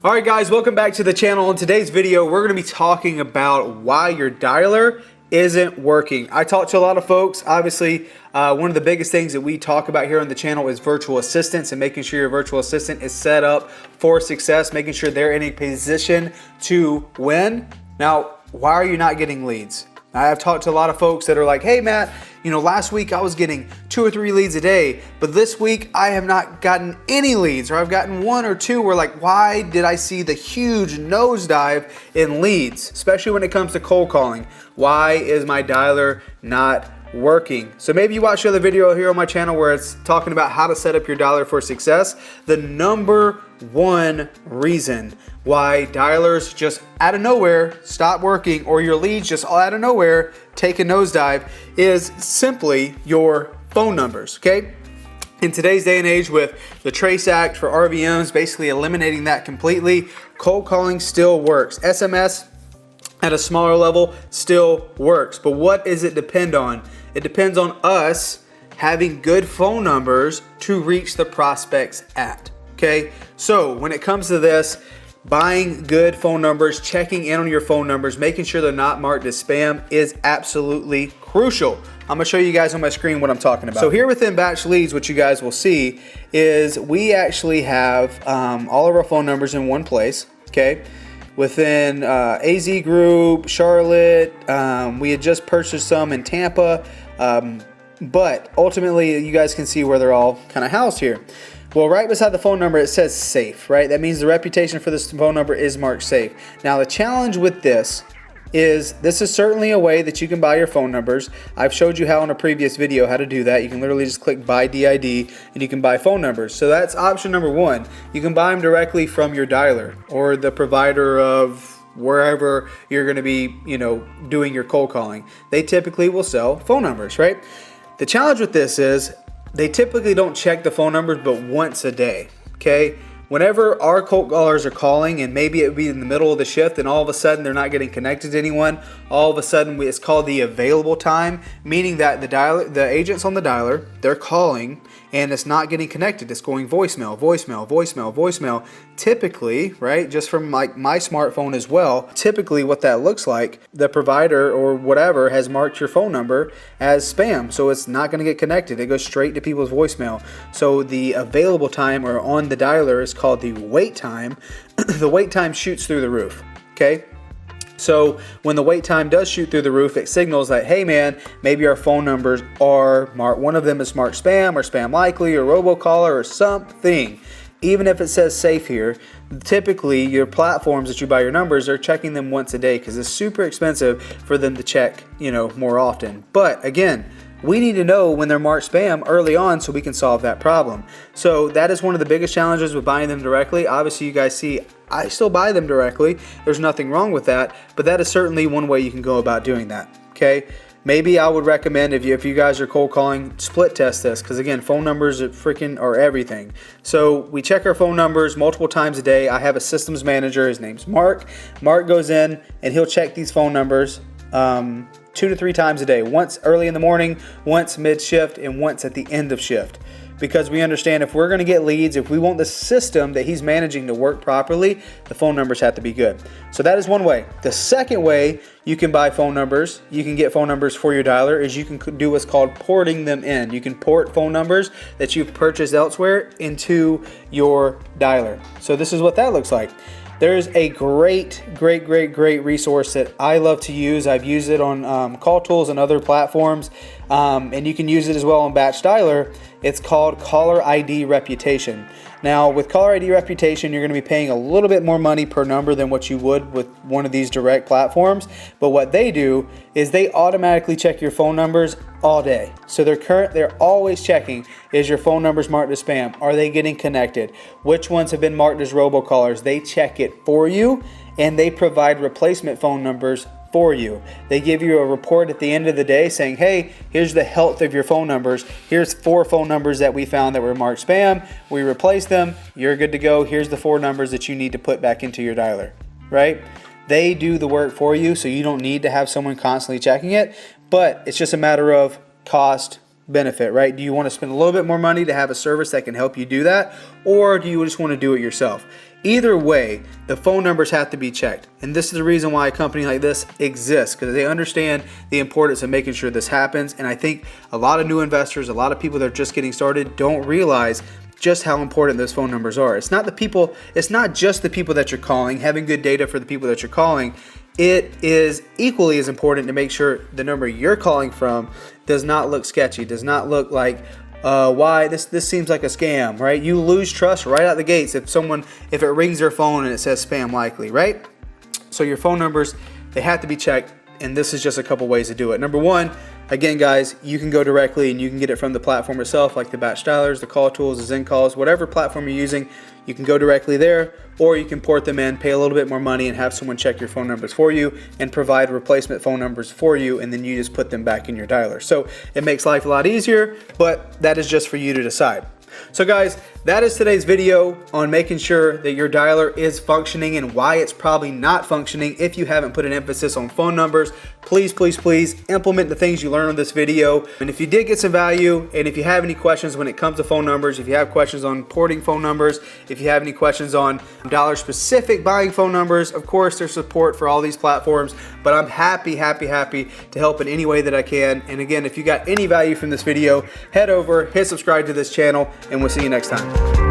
Alright guys, welcome back to the channel. In today's video, we're going to be talking about why your dialer isn't working. I talk to a lot of folks. Obviously, one of the biggest things that we talk about here on the channel is virtual assistants and making sure your virtual assistant is set up for success, making sure they're in a position to win. Now, why are you not getting leads? I've talked to a lot of folks that are like, hey Matt, last week I was getting 2 or 3 leads a day, but this week I have not gotten any leads, or I've gotten 1 or 2. We're like, why did I see the huge nosedive in leads, especially when it comes to cold calling? Why is my dialer not working? So maybe you watched the other video here on my channel where it's talking about how to set up your dialer for success. The number one reason why dialers just out of nowhere stop working, or your leads just all out of nowhere take a nosedive, is simply your phone numbers, okay? In today's day and age, with the Trace Act for RVMs basically eliminating that completely, cold calling still works. SMS at a smaller level still works. But what does it depend on? It depends on us having good phone numbers to reach the prospects at, okay? So when it comes to this, buying good phone numbers, checking in on your phone numbers, making sure they're not marked as spam is absolutely crucial. I'm gonna show you guys on my screen what I'm talking about. So here within Batch Leads, what you guys will see is we actually have all of our phone numbers in one place, okay? Within AZ Group, Charlotte, we had just purchased some in Tampa, but ultimately you guys can see where they're all kind of housed here. Well, right beside the phone number, it says safe, right? That means the reputation for this phone number is marked safe. Now, the challenge with this is certainly a way that you can buy your phone numbers. I've showed you how in a previous video how to do that. You can literally just click buy DID and you can buy phone numbers. So that's option number one. You can buy them directly from your dialer or the provider of wherever you're going to be, doing your cold calling. They typically will sell phone numbers, right? The challenge with this is they typically don't check the phone numbers but once a day, okay? Whenever our cold callers are calling, and maybe it would be in the middle of the shift and all of a sudden they're not getting connected to anyone, all of a sudden it's called the available time, meaning that the agents on the dialer, they're calling and it's not getting connected. It's going voicemail, voicemail, voicemail, voicemail. Typically, right, just from like my smartphone as well, typically what that looks like, the provider or whatever has marked your phone number as spam, so it's not going to get connected. It goes straight to people's voicemail. So the available time or on the dialer is called the wait time. The wait time shoots through the roof, okay? So when the wait time does shoot through the roof, it signals that, hey man, maybe our phone numbers are marked, one of them is marked spam or spam likely or robocaller or something. Even if it says safe here, typically your platforms that you buy your numbers are checking them once a day because it's super expensive for them to check, more often. But again, we need to know when they're marked spam early on so we can solve that problem. So that is one of the biggest challenges with buying them directly. Obviously, you guys see I still buy them directly. There's nothing wrong with that, but that is certainly one way you can go about doing that, okay? Maybe I would recommend if you guys are cold calling, split test this, because again, phone numbers are everything. So we check our phone numbers multiple times a day. I have a systems manager. His name's Mark. Mark goes in and he'll check these phone numbers 2 to 3 times a day. Once early in the morning, once mid-shift, and once at the end of shift. Because we understand if we're going to get leads, if we want the system that he's managing to work properly, the phone numbers have to be good. So that is one way. The second way you can buy phone numbers, you can get phone numbers for your dialer, is you can do what's called porting them in. You can port phone numbers that you've purchased elsewhere into your dialer. So this is what that looks like. There's a great resource that I love to use. I've used it on Call Tools and other platforms, and you can use it as well on batchdialer. It's called Caller ID Reputation. Now, with Caller ID Reputation, you're going to be paying a little bit more money per number than what you would with one of these direct platforms. But what they do is they automatically check your phone numbers all day. So they're always checking, is your phone numbers marked as spam? Are they getting connected? Which ones have been marked as robocallers? They check it for you, and they provide replacement phone numbers for you. They give you a report at the end of the day saying, hey, here's the health of your phone numbers. Here's 4 phone numbers that we found that were marked spam. We replaced them. You're good to go. Here's the 4 numbers that you need to put back into your dialer, right? They do the work for you, so you don't need to have someone constantly checking it, but it's just a matter of cost, benefit, right? Do you want to spend a little bit more money to have a service that can help you do that? Or do you just want to do it yourself? Either way, the phone numbers have to be checked. And this is the reason why a company like this exists, because they understand the importance of making sure this happens. And I think a lot of new investors, a lot of people that are just getting started don't realize just how important those phone numbers are. It's not just the people that you're calling, having good data for the people that you're calling. It is equally as important to make sure the number you're calling from does not look sketchy, does not look like why this seems like a scam, right? You lose trust right out the gates if it rings their phone and it says spam likely, right? So your phone numbers, they have to be checked, and this is just a couple ways to do it. Number one, again, guys, you can go directly and you can get it from the platform itself, like the batch dialers, the call tools, the Zen calls, whatever platform you're using, you can go directly there, or you can port them in, pay a little bit more money, and have someone check your phone numbers for you and provide replacement phone numbers for you, and then you just put them back in your dialer. So it makes life a lot easier, but that is just for you to decide. So guys, that is today's video on making sure that your dialer is functioning and why it's probably not functioning if you haven't put an emphasis on phone numbers. Please, please, please implement the things you learned on this video. And if you did get some value, and if you have any questions when it comes to phone numbers, if you have questions on porting phone numbers, if you have any questions on dollar specific buying phone numbers, of course there's support for all these platforms, but I'm happy to help in any way that I can. And again, if you got any value from this video, head over, hit subscribe to this channel, and we'll see you next time.